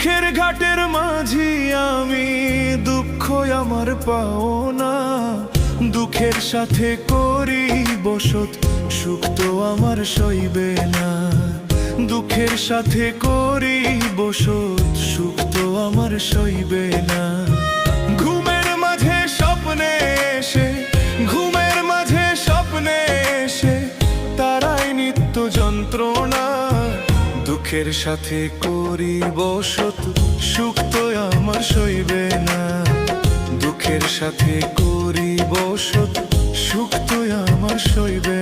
দুঃখের ঘাটের মাঝি আমি, দুঃখ আমার পাওনা। দুঃখের সাথে করি বসত, সুখ তো আমার সইবে না। দুঃখের সাথে করি বসত, সুখ তো আমার সইবে না। ঘুমের মাঝে স্বপ্নে এসে, ঘুমের মাঝে স্বপ্নে এসে তারাই নিত্য যন্ত্রণা। দুঃখের সাথে করি বসত, সুখ তো আমার সইবে না। দুঃখের সাথে করি বসত, সুখ তো আমার সইবে